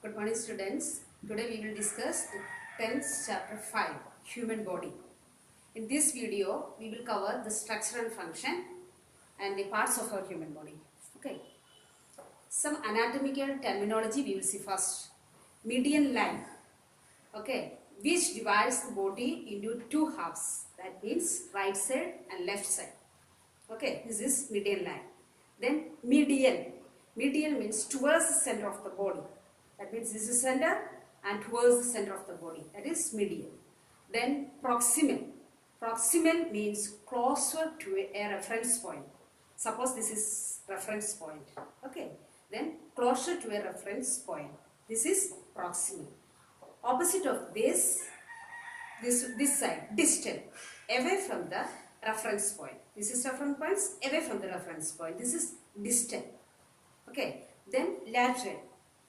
Good morning students. Today we will discuss the 10th chapter 5, human body. In this video we will cover the structure and function and the parts of our human body. Okay. Some anatomical terminology we will see first. Median line. Okay. Which divides the body into two halves. That means right side and left side. Okay. This is median line. Then medial. Medial means towards the center of the body. That means this is center and towards the center of the body. That is medial. Then proximal. Proximal means closer to a reference point. Suppose this is reference point. Okay. Then closer to a reference point. This is proximal. Opposite of this side, distal, away from the reference point. This is reference points, away from the reference point. This is distal. Okay. Then lateral,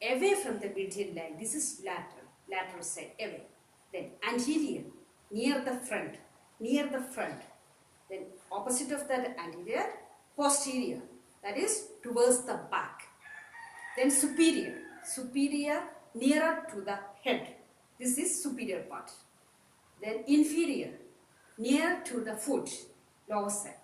away from the median line. This is lateral side, away. Then anterior, near the front. Then opposite of that anterior, posterior, that is towards the back. Then superior, nearer to the head. This is superior part. Then inferior, near to the foot, lower side.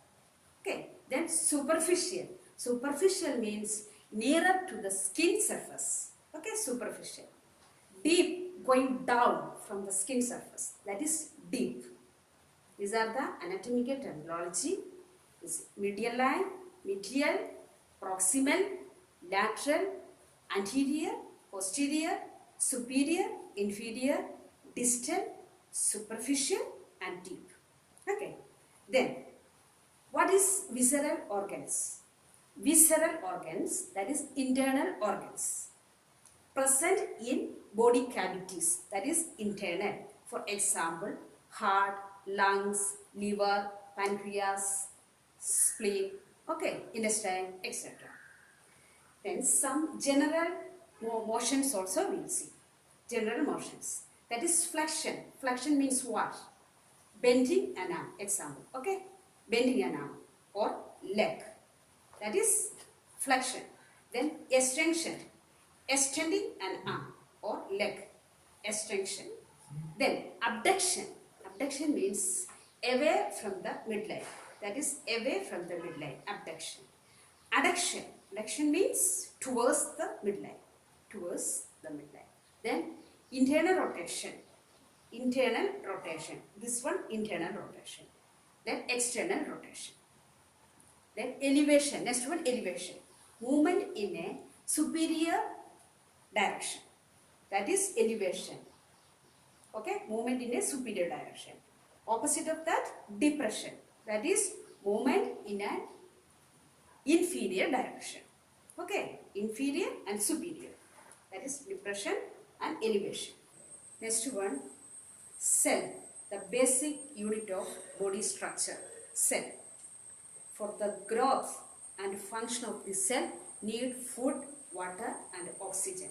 Okay. Then superficial. Superficial means nearer to the skin surface. Okay, superficial. Deep, going down from the skin surface. That is deep. These are the anatomical terminology. This medial line, medial, proximal, lateral, anterior, posterior, superior, inferior, distal, superficial and deep. Okay. Then, what is visceral organs? Visceral organs, that is internal organs, present in body cavities, that is internal. For example, heart, lungs, liver, pancreas, spleen, okay, intestine, etc. Then some general motions also we will see. General motions, that is flexion. Flexion means what? Bending an arm, example, okay, bending an arm or leg. That is flexion. Then extension, extending an arm or leg, extension. Then abduction. Abduction means away from the midline. That is away from the midline, abduction. Adduction. Adduction means towards the midline. Then internal rotation. This one internal rotation. Then external rotation. Then elevation. Next one, elevation. Movement in a superior direction. That is elevation. Okay, movement in a superior direction. Opposite of that, depression. That is movement in an inferior direction. Okay, inferior and superior. That is depression and elevation. Next one, cell. The basic unit of body structure. Cell. For the growth and function of the cell, need food, water and oxygen.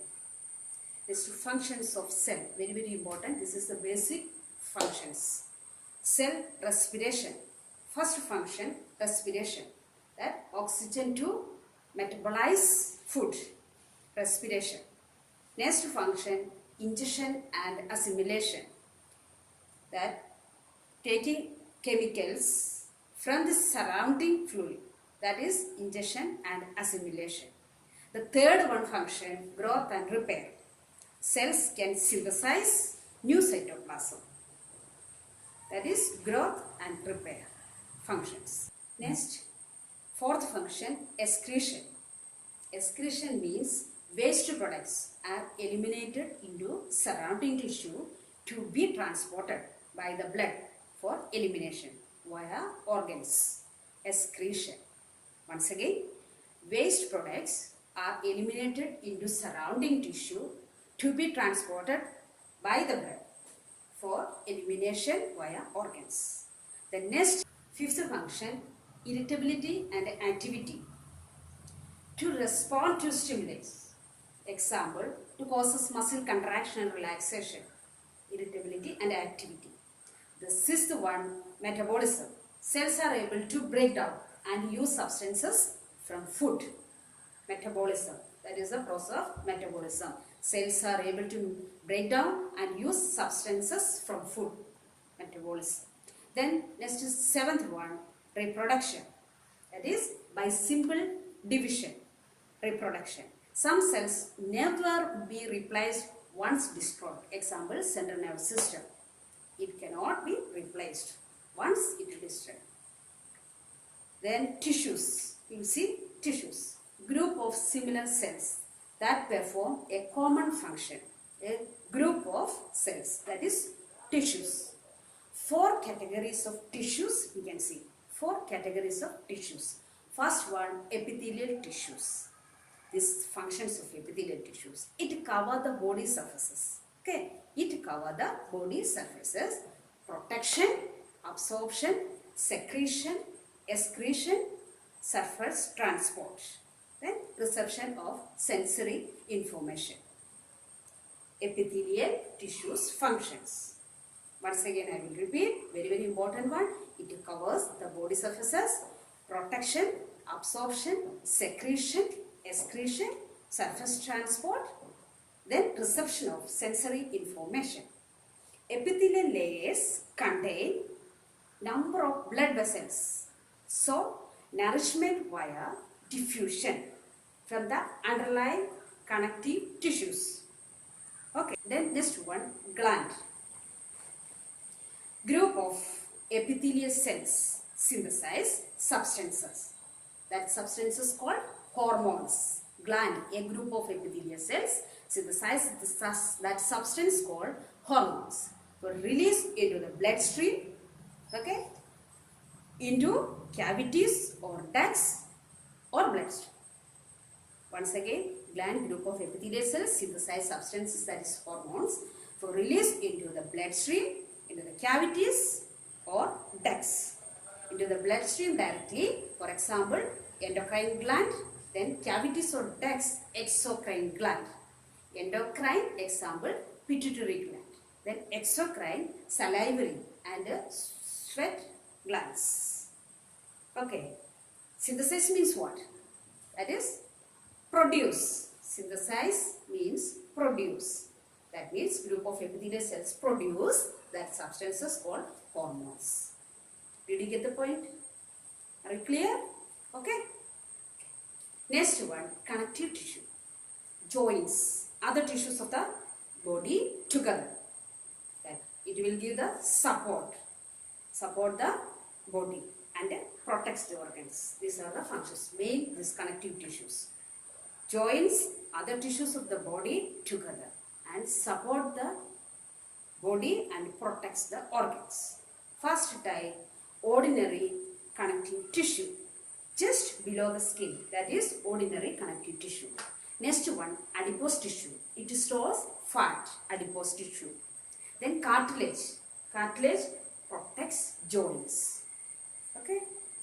Next, functions of cell. Very, very important. This is the basic functions. Cell respiration. First function, respiration. That oxygen to metabolize food. Respiration. Next function, ingestion and assimilation. That taking chemicals from the surrounding fluid, that is ingestion and assimilation. The third one function, growth and repair. Cells can synthesize new cytoplasm. That is growth and repair functions. Next, fourth function, excretion. Excretion means waste products are eliminated into surrounding tissue to be transported by the blood for elimination via organs. Excretion. Once again, waste products are eliminated into surrounding tissue to be transported by the blood for elimination via organs. The next, fifth function, irritability and activity. To respond to stimulus. Example, to causes muscle contraction and relaxation. Irritability and activity. The sixth one, metabolism. Cells are able to break down and use substances from food. Metabolism. That is the process of metabolism. Cells are able to break down and use substances from food. Metabolism. Then next is seventh one, reproduction. That is by simple division. Reproduction. Some cells never be replaced once destroyed. Example, central nervous system. It cannot be replaced once it is destroyed. Then tissues. You see tissues. Group of similar cells that perform a common function. A group of cells, that is tissues. 4 categories of tissues we can see. 4 categories of tissues. First one, epithelial tissues. These functions of epithelial tissues. It covers the body surfaces. Okay, it covers the body surfaces. Protection, absorption, secretion, excretion, surface transport. Then reception of sensory information. Epithelial tissues functions. Once again I will repeat, very important one. It covers the body surfaces, protection, absorption, secretion, excretion, surface transport, then reception of sensory information. Epithelial layers contain number of blood vessels. So, nourishment via diffusion from the underlying connective tissues. Okay, then next one, gland. Group of epithelial cells synthesize substances. That substance is called hormones. Gland, a group of epithelial cells synthesize that substance called hormones. So release into the bloodstream, okay, into cavities or ducts or bloodstream. Once again, gland group of epithelial cells synthesize substances, that is hormones, for release into the bloodstream, into the cavities or ducts. Into the bloodstream directly, for example, endocrine gland, then cavities or ducts, exocrine gland. Endocrine, example, pituitary gland. Then exocrine, salivary and sweat glands. Okay. Synthesis means what? That is produce. Synthesize means produce. That means group of epithelial cells produce that substances called hormones. Did you get the point? Are you clear? Okay. Next one, connective tissue. Joints, other tissues of the body together. That it will give the support the body and protects the organs. These are the functions, main these connective tissues. Joints, other tissues of the body together and support the body and protects the organs. First type, ordinary connective tissue, just below the skin, that is ordinary connective tissue. Next one, adipose tissue. It stores fat, adipose tissue. Then cartilage. Cartilage protects joints. Okay.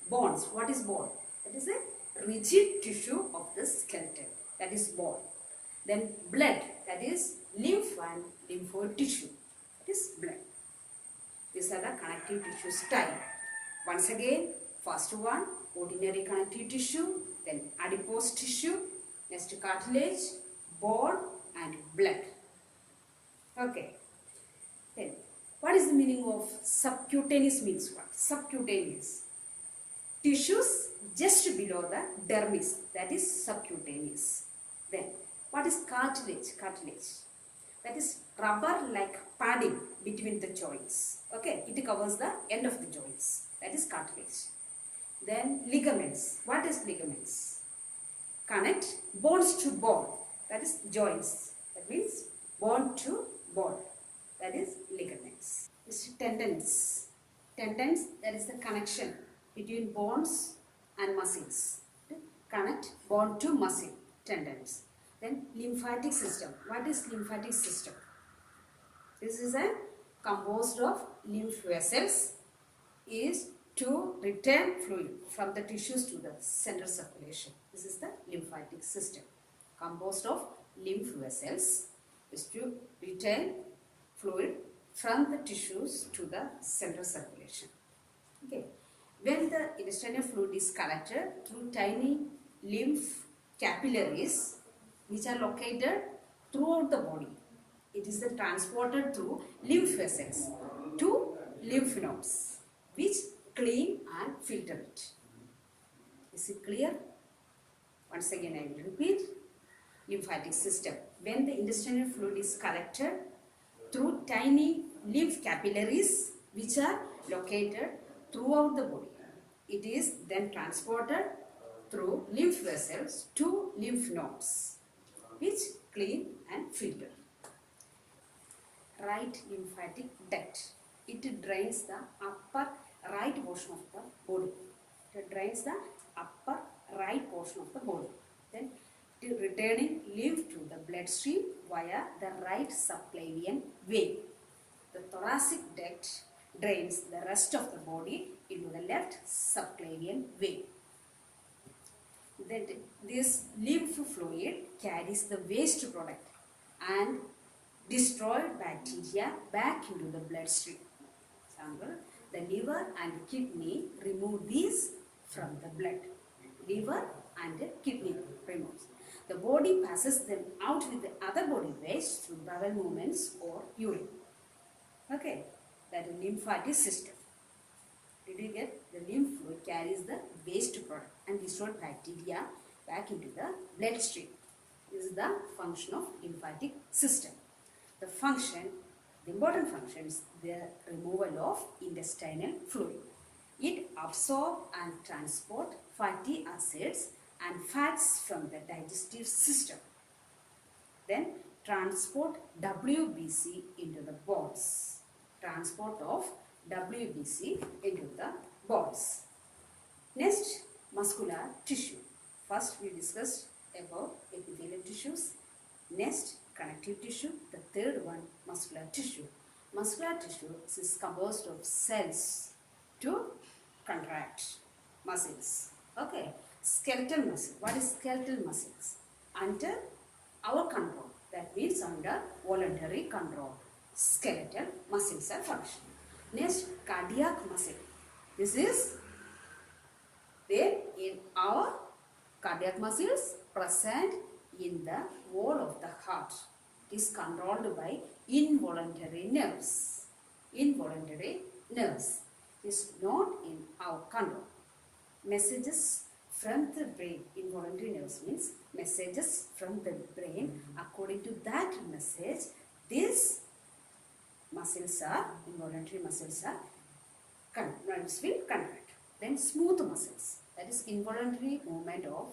Bones. What is bone? That is a rigid tissue of the skeleton. That is bone. Then blood. That is lymph and lymphoid tissue. That is blood. These are the connective tissues type. Once again, first one, ordinary connective tissue, then adipose tissue, next cartilage, bone and blood. Okay. Then, what is the meaning of subcutaneous means what? Subcutaneous. Tissues just below the dermis, that is subcutaneous. Then, what is cartilage? Cartilage. That is rubber-like padding between the joints. Okay, it covers the end of the joints. That is cartilage. Then ligaments. What is ligaments? Connect bones to bone. That is joints. That means bone to bone. That is ligaments. This is tendons. Tendons, that is the connection between bones and muscles. Connect bone to muscle. Tendons. Then lymphatic system. What is lymphatic system? This is a composed of lymph vessels, is to return fluid from the tissues to the central circulation. This is the lymphatic system. Composed of lymph vessels, is to return fluid from the tissues to the central circulation. Okay. When the intestinal fluid is collected through tiny lymph capillaries, which are located throughout the body. It is then transported through lymph vessels to lymph nodes, which clean and filter it. Is it clear? Once again I will repeat. Lymphatic system. When the intestinal fluid is collected through tiny lymph capillaries which are located throughout the body, it is then transported through lymph vessels to lymph nodes, which clean and filter. Right lymphatic duct. It drains the upper right portion of the body. It drains the upper right portion of the body. Then returning lymph to the bloodstream via the right subclavian vein. The thoracic duct drains the rest of the body into the left subclavian vein. Then this lymph fluid carries the waste product and destroyed bacteria back into the bloodstream. Example, the liver and kidney remove these from the blood. Liver and kidney removes. The body passes them out with the other body waste through bowel movements or urine. Okay, that is lymphatic system. Did you get? The lymph fluid carries the waste product and destroyed bacteria back into the bloodstream. This is the function of lymphatic system. The important function is the removal of intestinal fluid. It absorbs and transports fatty acids and fats from the digestive system. Then transport WBC into the bones. Transport of WBC into the bones. Next, muscular tissue. First we discussed about epithelial tissues. Next, connective tissue. The third one, muscular tissue. Muscular tissue is composed of cells to contract muscles. Okay. Skeletal muscle. What is skeletal muscles? Under our control. That means under voluntary control. Skeletal muscles are functioning. Next, cardiac muscle. This is there in our cardiac muscles present in the wall of the heart. It is controlled by involuntary nerves. Involuntary nerves. It is not in our control. Messages from the brain. Involuntary nerves means messages from the brain. According to that message, these muscles are, involuntary muscles are, nerves will contract. Then smooth muscles. That is involuntary movement of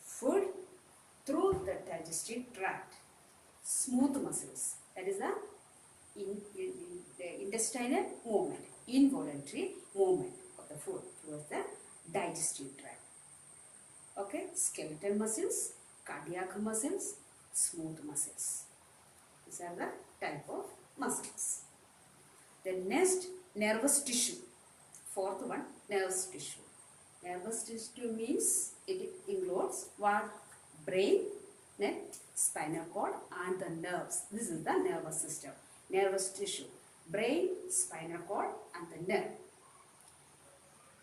food through the digestive tract. Smooth muscles. That is the intestinal movement. Involuntary movement of the food towards the digestive tract. Okay, skeletal muscles, cardiac muscles, smooth muscles. These are the type of muscles. The next, nervous tissue. Fourth one, nervous tissue. Nervous tissue means it includes what? Brain, neck, spinal cord and the nerves. This is the nervous system. Nervous tissue. Brain, spinal cord and the nerve.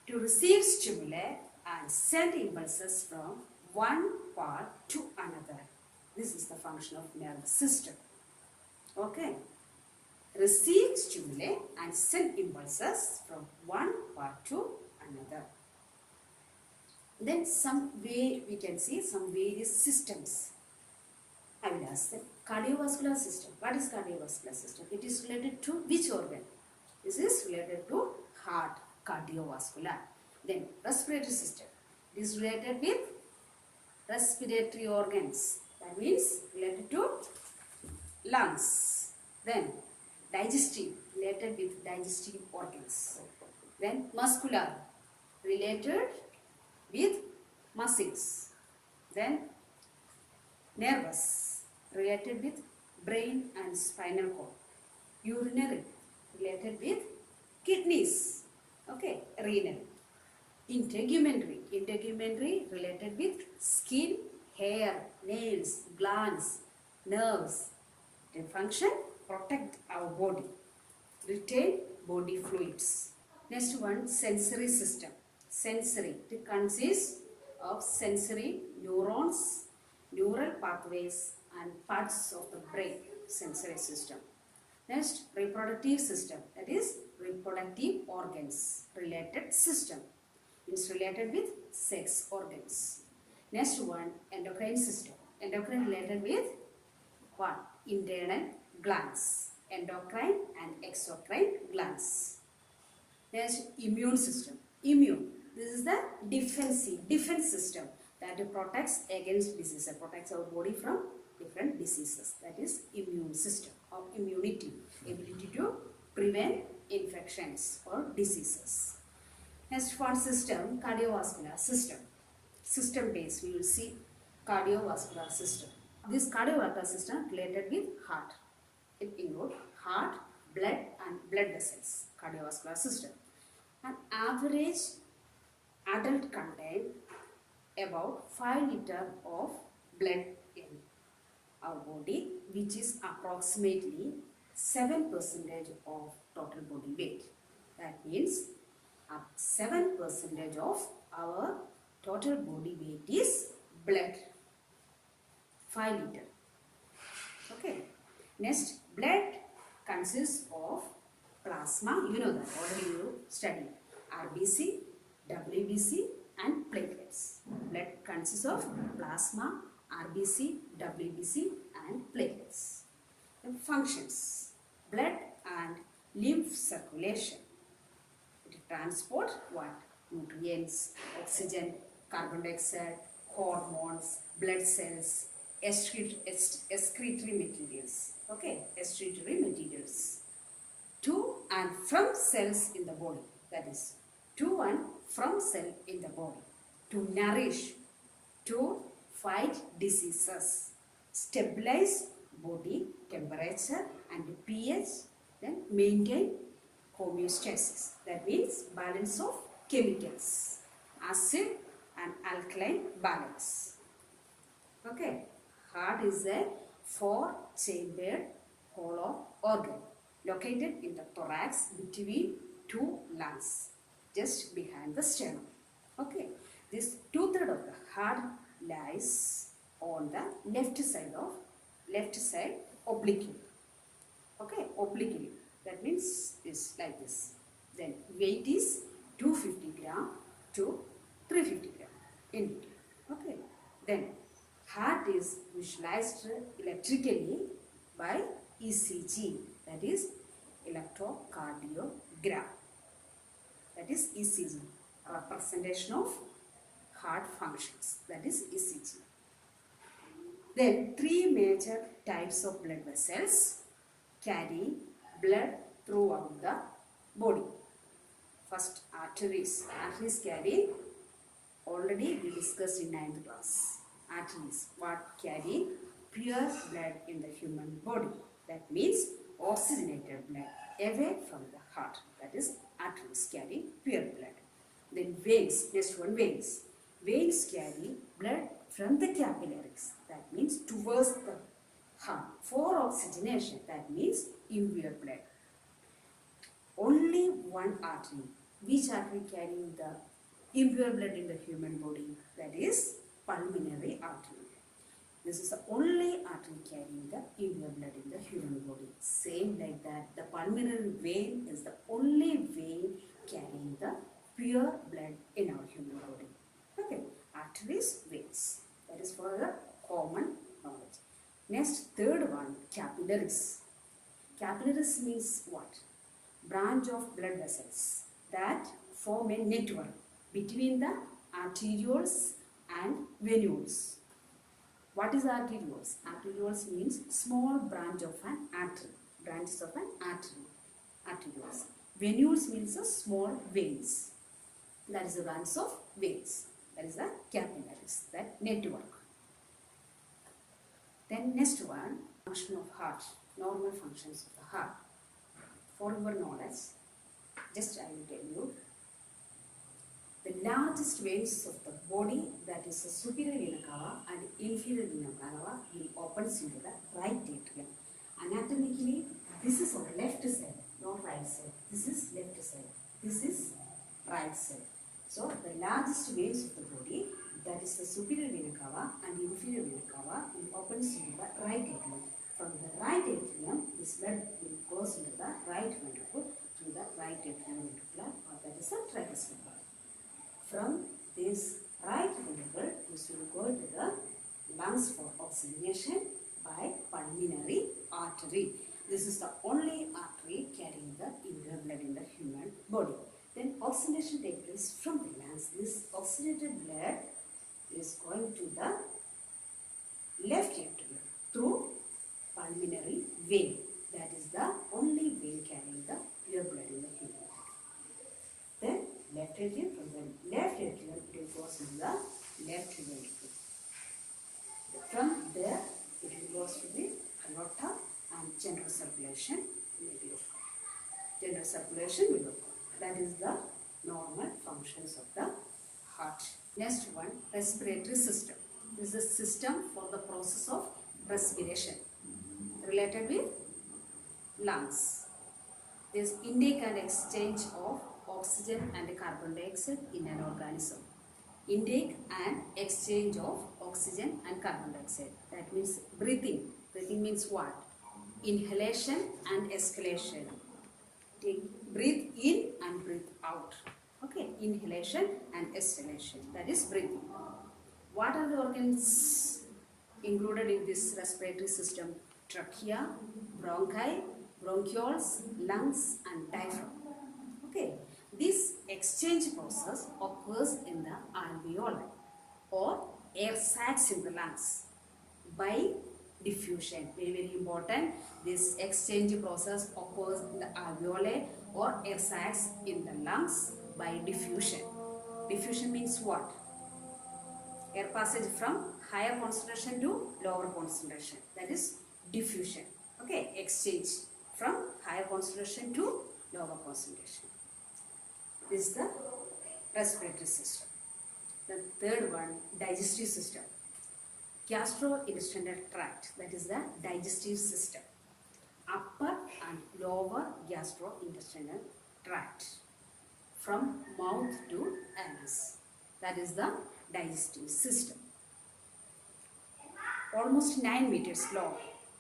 To receive stimuli and send impulses from one part to another. This is the function of nervous system. Okay. Receive stimuli and send impulses from one part to another. Then some way we can see some various systems. I will ask them. Cardiovascular system. What is cardiovascular system? It is related to which organ? This is related to heart. Cardiovascular. Then respiratory system. It is related with respiratory organs. That means related to lungs. Then digestive, related with digestive organs. Then muscular, related with muscles. Then nervous, related with brain and spinal cord. Urinary, related with kidneys. Okay, renal. Integumentary related with skin, hair, nails, glands, nerves. They function, protect our body, retain body fluids. Next one, sensory system. Sensory, it consists of sensory neurons neural pathways and parts of the brain, sensory system. Next, reproductive system, that is reproductive organs related system. It's related with sex organs. Next one, endocrine system. Endocrine related with what? Internal glands. Endocrine and exocrine glands. Next, immune system. Immune. This is the defense system that protects against diseases, protects our body from different diseases. That is immune system or immunity, ability to prevent infections or diseases. Next one system, cardiovascular system. System based, we will see cardiovascular system. This cardiovascular system related with heart. It includes heart, blood and blood vessels, cardiovascular system. An average adult contain about 5 liters of blood in our body, which is approximately 7% of total body weight. That means 7% of our total body weight is blood. 5 liters. Okay. Next, blood consists of plasma. You know that already you studied. RBC, WBC and platelets. Blood consists of plasma, RBC, WBC and platelets. The functions. Blood and lymph circulation. It transport what? Nutrients, oxygen, carbon dioxide, hormones, blood cells, excretory materials. Okay, excretory materials. To and from cells in the body. That is, to and from cell in the body. To nourish, to fight diseases, stabilize body temperature and pH, then maintain homeostasis. That means balance of chemicals, acid and alkaline balance. Okay, heart is a 4-chambered hollow organ located in the thorax between 2 lungs, just behind the sternum. Okay, this 2/3 of the heart lies on the left side obliquely. Okay, obliquely. That means it's like this. Then weight is 250 gram to 350 gram in between. Okay. Then heart is visualized electrically by ECG, that is electrocardiogram. That is ECG, representation of heart functions. That is ECG. Then 3 major types of blood vessels carry blood throughout the body. First, arteries. Arteries carry, already we discussed in 9th class. Arteries, what carry pure blood in the human body. That means oxygenated blood away from the heart. That is, arteries carry pure blood. Then veins, next one, veins. Veins carry blood from the capillaries. That means towards the heart. For oxygenation, that means impure blood. Only one artery. Which artery carrying the impure blood in the human body? That is pulmonary artery. This is the only artery carrying the impure blood in the human body. Same like that, the pulmonary vein is the only vein carrying the pure blood in our human body. Okay, arteries, veins. That is for the common knowledge. Next, third one, capillaries. Capillaries means what? Branch of blood vessels that form a network between the arterioles and venules. What is arterioles? Arterioles means small branch of an artery. Branches of an artery. Arterioles. Venules means a small veins. That is the branch of veins. That is the capillaries, that network. Then next one, function of heart. Normal functions of the heart. For your knowledge, just I will tell you. The largest veins of the body, that is the superior vena cava and inferior vena cava, will opens into the right atrium. Anatomically, this is on left side, not right side. This is left side. This is right side. So the largest veins of the body, that is the superior vena cava and inferior vena cava, this blood will goes into the right ventricle through the right atrial ventricular, or that is the tricuspid valve. From this right ventricle, this will go to the lungs for oxygenation by pulmonary artery. This is the only artery carrying the impure blood in the human body. Then oxygenation takes place from the lungs. This oxygenated blood is going to the left atrium through pulmonary vein. That is the only vein carrying the pure blood in the human body. Then left atrium, from the left atrium it goes to the left ventricle. From there it goes to the aorta and general circulation will occur. General circulation will occur. That is the normal functions of the heart. Next one, respiratory system. This is a system for the process of respiration related with lungs. There is intake and exchange of oxygen and carbon dioxide in an organism. Intake and exchange of oxygen and carbon dioxide. That means breathing. Breathing means what? Inhalation and exhalation. Breathe in and breathe out. Okay, inhalation and exhalation. That is breathing. What are the organs included in this respiratory system? Trachea, bronchi, bronchioles, lungs and diaphragm. Okay, this exchange process occurs in the alveoli or air sacs in the lungs by diffusion. Very, very important. This exchange process occurs in the alveoli or air sacs in the lungs by diffusion. Diffusion means what? Air passage from higher concentration to lower concentration. That is diffusion. Okay, exchange from higher concentration to lower concentration. This is the respiratory system. The third one, digestive system. Gastrointestinal tract, that is the digestive system. Upper and lower gastrointestinal tract from mouth to anus. That is the digestive system. Almost 9 meters long,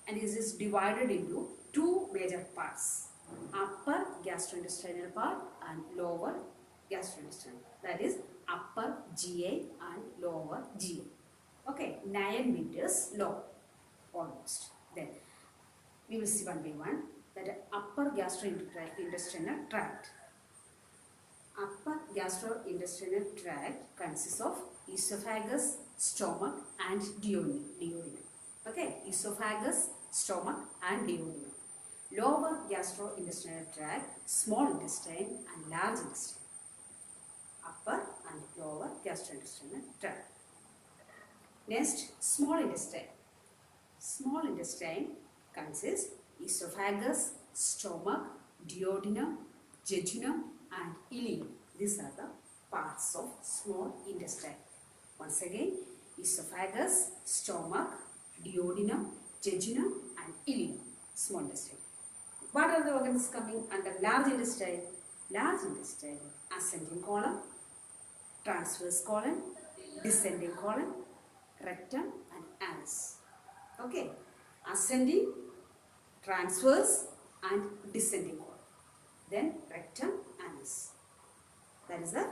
and it is divided into two major parts. Upper gastrointestinal part and lower gastrointestinal. That is upper GI and lower GI. Okay, 9 meters long almost. Then we will see one by one. That upper gastrointestinal tract. Upper gastrointestinal tract consists of esophagus, stomach and duodenum. Okay, esophagus, stomach and duodenum. Lower gastrointestinal tract, small intestine and large intestine. Upper and lower gastrointestinal tract. Next, small intestine. Small intestine consists esophagus, stomach, duodenum, jejunum and ileum. These are the parts of small intestine. Once again, esophagus, stomach, duodenum, jejunum and ileum. Small intestine. What are the organs coming under large intestine? Large intestine, ascending colon, transverse colon, descending colon, rectum and anus. Okay, ascending, transverse and descending colon. Then rectum, anus. That is the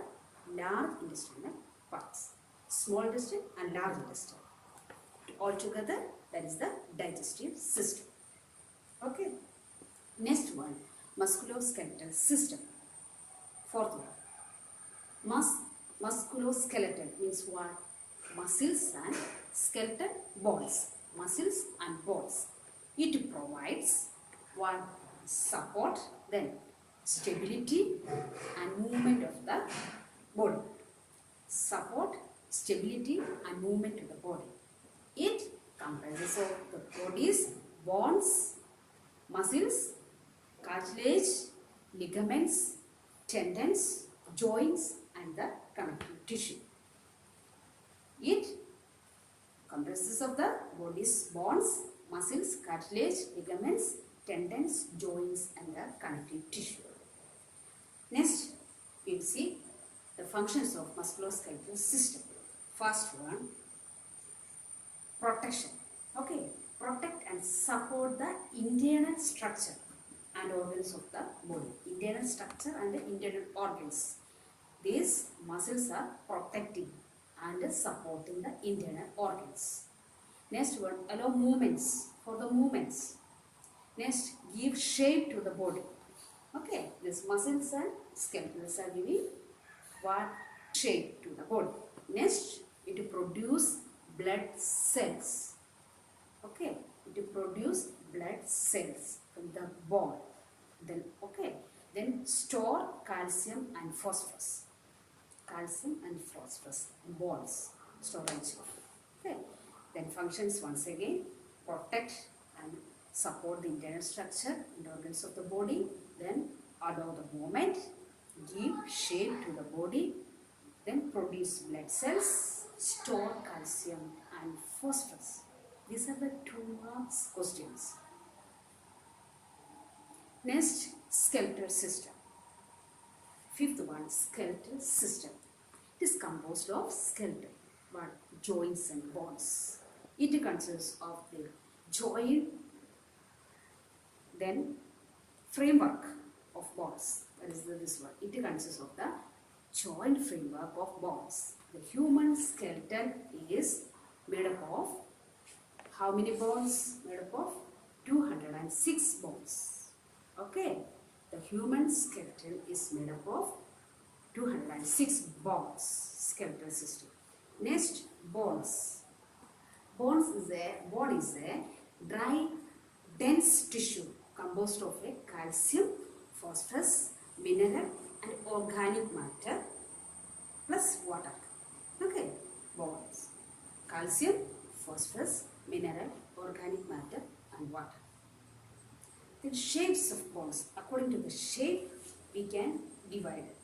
large intestinal parts. Small intestine and large intestine. Altogether, that is the digestive system. Okay. Next one, musculoskeletal system. Fourth one, musculoskeletal means what? Muscles and skeleton, bones. Muscles and bones. It provides one, support, then stability and movement of the body. Support, stability and movement of the body. It comprises of the body's bones, muscles, cartilage, ligaments, tendons, joints and the connective tissue. It comprises of the body's bones, muscles, cartilage, ligaments, tendons, joints and the connective tissue. Next, we will see the functions of musculoskeletal system. First one, protection. Okay, protect and and support the internal structure and organs of the body. Internal structure and the internal organs. These muscles are protecting and supporting the internal organs. Next one, allow movements for the movements. Next, give shape to the body. Okay, these muscles and skeletons are giving what shape to the body. Next, it produce blood cells. Okay, it produce blood cells from the bone. Then, okay, then store calcium and phosphorus. Calcium and phosphorus in bones storage. Okay, then functions once again protect and support the internal structure and organs of the body. Then allow the movement, give shape to the body, then produce blood cells, store calcium and phosphorus. These are the 2 marks questions. Next, skeletal system. Fifth one, skeletal system. It is composed of skeleton, but joints and bones. It consists of the joint, then framework of bones. That is this one. It consists of the joint framework of bones. The human skeleton is made up of how many bones? Made up of 206 bones. Okay. The human skeleton is made up of 206 bones. Skeletal system. Next, bones. Bone is a dry, dense tissue composed of a calcium, phosphorus, mineral and organic matter plus water. Okay, bones. Calcium, phosphorus, mineral, organic matter and water. Then shapes of bones. According to the shape, we can divide it.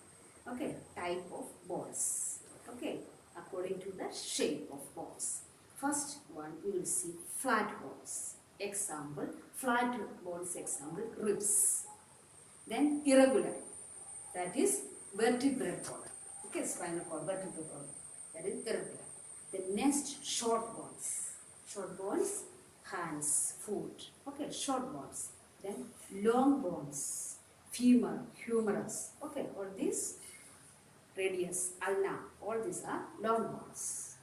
Okay, type of bones. Okay, according to the shape of bones. First one, you will see flat bones. Example, flat bones example, ribs. Then irregular, that is vertebral column. Okay, spinal cord, vertebral column, that is irregular. The next, short bones. Short bones, hands, foot. Okay, short bones. Then long bones, femur, humerus. Okay, all these, radius, ulna, all these are long bones.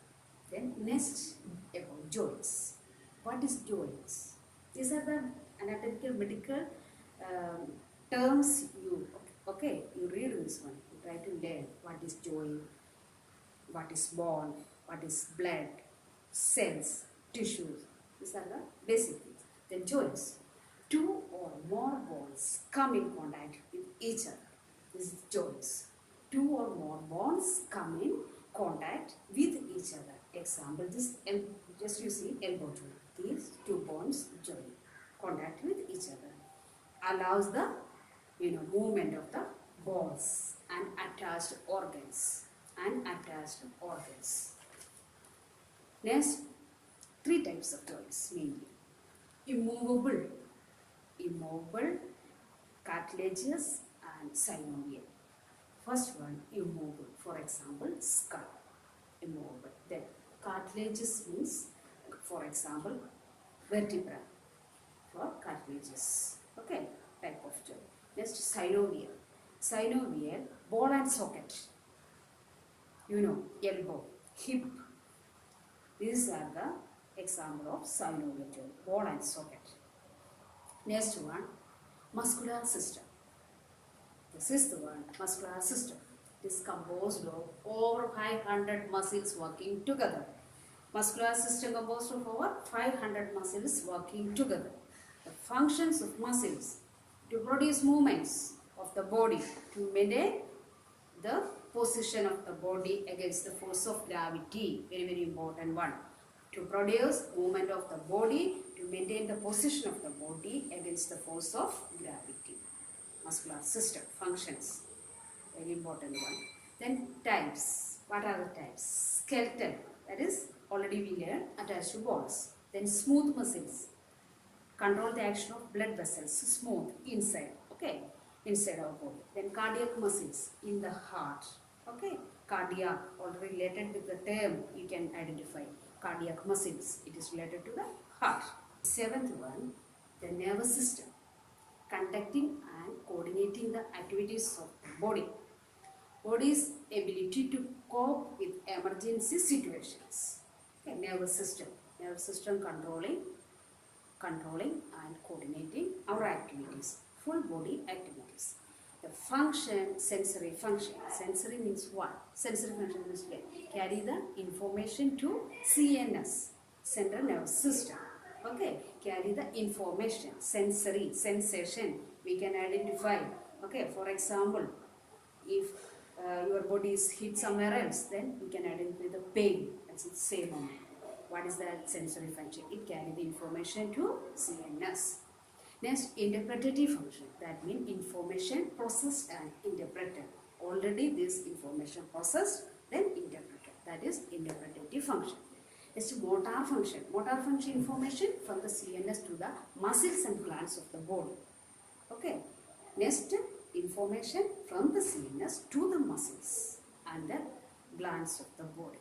Then next, about joints. What is joints? These are the anatomical medical terms you read this one. You try to learn what is joint, what is bone, what is blood, cells, tissues. These are the basic things. Then joints. 2 or more bones come in contact with each other. This is joints. 2 or more bones come in contact with each other. Example, this just you see elbow joint. These 2 bones join, contact with each other. Allows the movement of the bones and attached organs. Next, 3 types of joints mainly. Immovable, cartilaginous and synovial. First one, immovable. For example, skull, immovable. Then cartilaginous means, for example, vertebra for cartilaginous. Okay, type of joint. Next, synovial, ball and socket. Elbow, hip. These are the example of synovial joint, ball and socket. Next one, muscular system. The sixth one, muscular system. It is composed of over 500 muscles working together. Muscular system composed of over 500 muscles working together. The functions of muscles to produce movements of the body to maintain the position of the body against the force of gravity. Very, very important one. To produce movement of the body to maintain the position of the body against the force of gravity. Muscular system functions. Very important one. Then types. What are the types? Skeletal, that is already we learned, attached to bones. Then smooth muscles. Control the action of blood vessels. Smooth inside. Okay, inside our body. Then cardiac muscles in the heart. Okay, cardiac already related with the term you can identify. Cardiac muscles. It is related to the heart. Seventh one, the nervous system, conducting and coordinating the activities of the body. Body's ability to cope with emergency situations. Okay, nervous system controlling and coordinating our activities, full body activities. The function, sensory function. Sensory means what? Sensory function means carry the information to CNS, Central Nervous System. Okay, carry the information, sensory, sensation. We can identify. Okay, for example, if your body is hit somewhere else, then we can identify the pain. That's the same moment. What is that sensory function? It carries the information to CNS. Next, interpretative function. That means information processed and interpreted. Already this information processed, then interpreted. That is interpretative function. Next, motor function. Motor function information from the CNS to the muscles and glands of the body. Okay. Next, information from the CNS to the muscles and the glands of the body.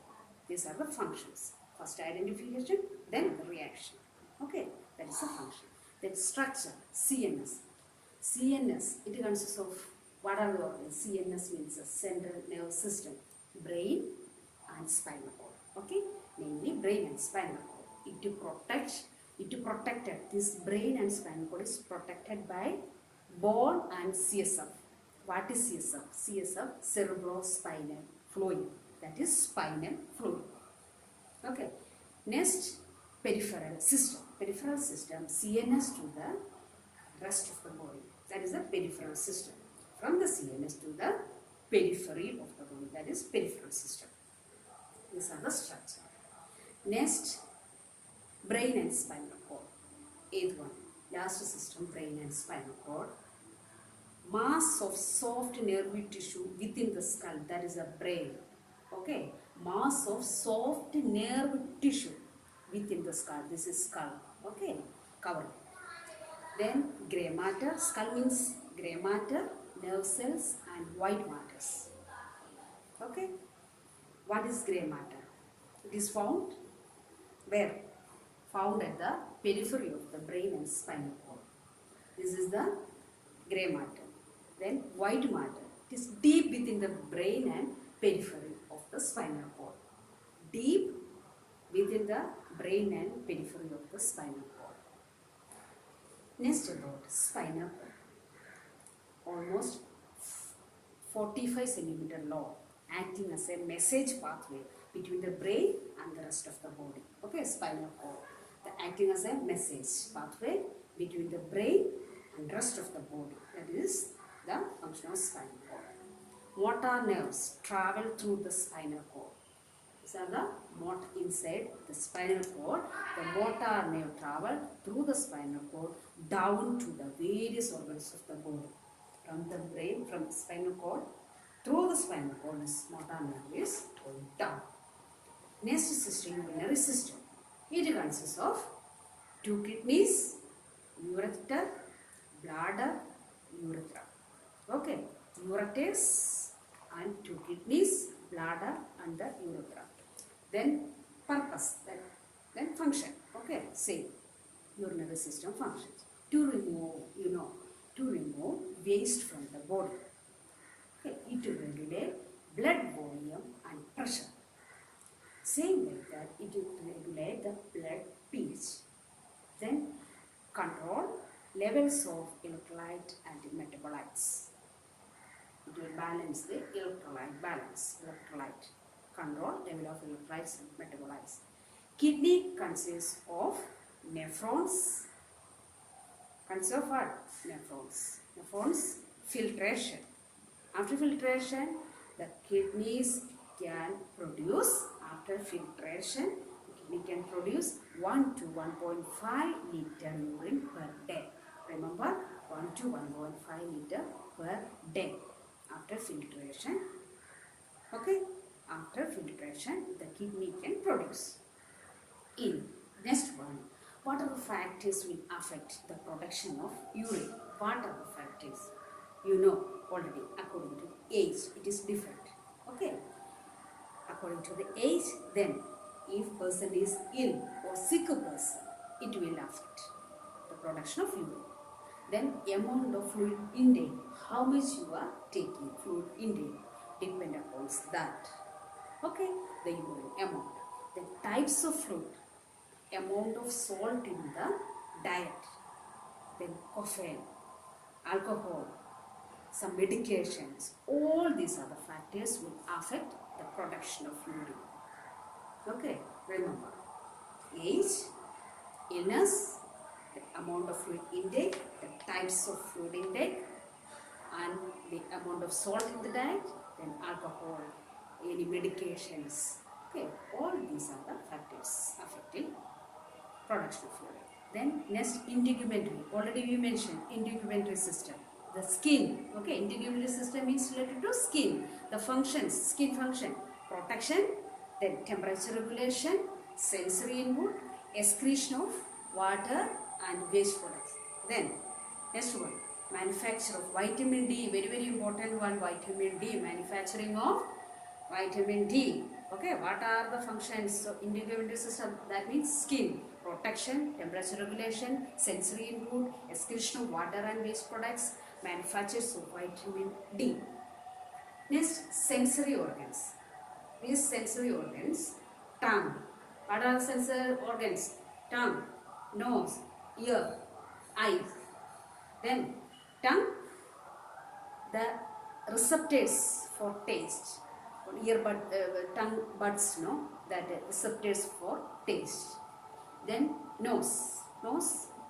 These are the functions. First identification, then reaction. Okay, that is the function. Then structure, CNS. CNS, it consists of what are the organs? CNS means the central nervous system, brain and spinal cord. Okay, mainly brain and spinal cord. It protected. This brain and spinal cord is protected by bone and CSF. What is CSF? CSF, cerebrospinal fluid. That is spinal fluid. Okay. Next, peripheral system. Peripheral system, CNS to the rest of the body. That is the peripheral system. From the CNS to the periphery of the body. That is peripheral system. These are the structure. Next, brain and spinal cord. Eighth one. Last system, brain and spinal cord. Mass of soft nervy tissue within the skull. That is the brain. Okay. Mass of soft nerve tissue within the skull. This is skull. Okay. Cover. Then grey matter. Skull means grey matter, nerve cells and white matters. Okay. What is grey matter? It is found where? Found at the periphery of the brain and spinal cord. This is the grey matter. Then white matter. It is deep within the brain and periphery of the spinal cord. Deep within the brain and periphery of the spinal cord. Next about spinal cord. Almost 45 centimeter long, acting as a message pathway between the brain and the rest of the body. Okay, spinal cord. Acting as a message pathway between the brain and rest of the body. That is the function of spinal cord. Motor nerves travel through the spinal cord. These are the motor inside the spinal cord. The motor nerve travel through the spinal cord down to the various organs of the body. From the brain, from the spinal cord, through the spinal cord, this motor nerve is going down. Next system, urinary system. It consists of 2 kidneys, ureter, bladder, urethra. Okay, ureters and 2 kidneys, bladder and the urethra. Then purpose, then function. Okay, same. Urinary system functions. To remove, to remove waste from the body. Okay, it will regulate blood volume and pressure. Same like that, it will regulate the blood pH. Then control levels of electrolyte and metabolites. It will balance the electrolyte balance. Electrolyte control level of electrolytes and metabolites. Kidney consists of nephrons. Consists of what? Nephrons. Nephrons filtration. After filtration, the kidneys can produce. After filtration, we can produce 1 to 1.5 liter urine per day. Remember, 1 to 1.5 liter per day after filtration. Okay, after filtration, the kidney can produce. In next one, what are the factors will affect the production of urine? What are the factors? You know already, according to age, it is different. Okay. According to the age, then if person is ill or sick person, it will affect the production of urine. Then amount of fluid intake, how much you are taking fluid intake depend upon that. Okay, the urine amount. The types of fluid, amount of salt in the diet, then caffeine, alcohol, some medications, all these other factors will affect the production of urine. Okay, remember, age, illness, the amount of fluid intake, the types of fluid intake, and the amount of salt in the diet, then alcohol, any medications. Okay, all these are the factors affecting production of fluid. Then next, integumentary. Already we mentioned integumentary system. The skin. Okay, integumentary system is related to skin. The functions, skin function, protection, then temperature regulation, sensory input, excretion of water and waste products. Then next one, manufacture of vitamin D. Very, very important one, vitamin D. Manufacturing of vitamin D. Okay, what are the functions? So, integumentary system, that means skin, protection, temperature regulation, sensory input, excretion of water and waste products, manufactures of vitamin D. Next, sensory organs. These sensory organs, tongue. What are the sensory organs? Tongue, nose, ear, eye. Then, tongue, the receptors for taste. Tongue buds, no, that receptors for taste. Then nose,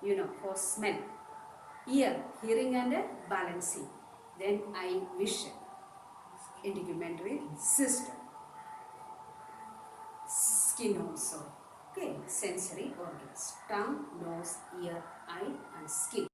you know, for smell. Ear, hearing and balancing. Then eye, vision. Integumentary system. Skin also. Okay, sensory organs. Tongue, nose, ear, eye and skin.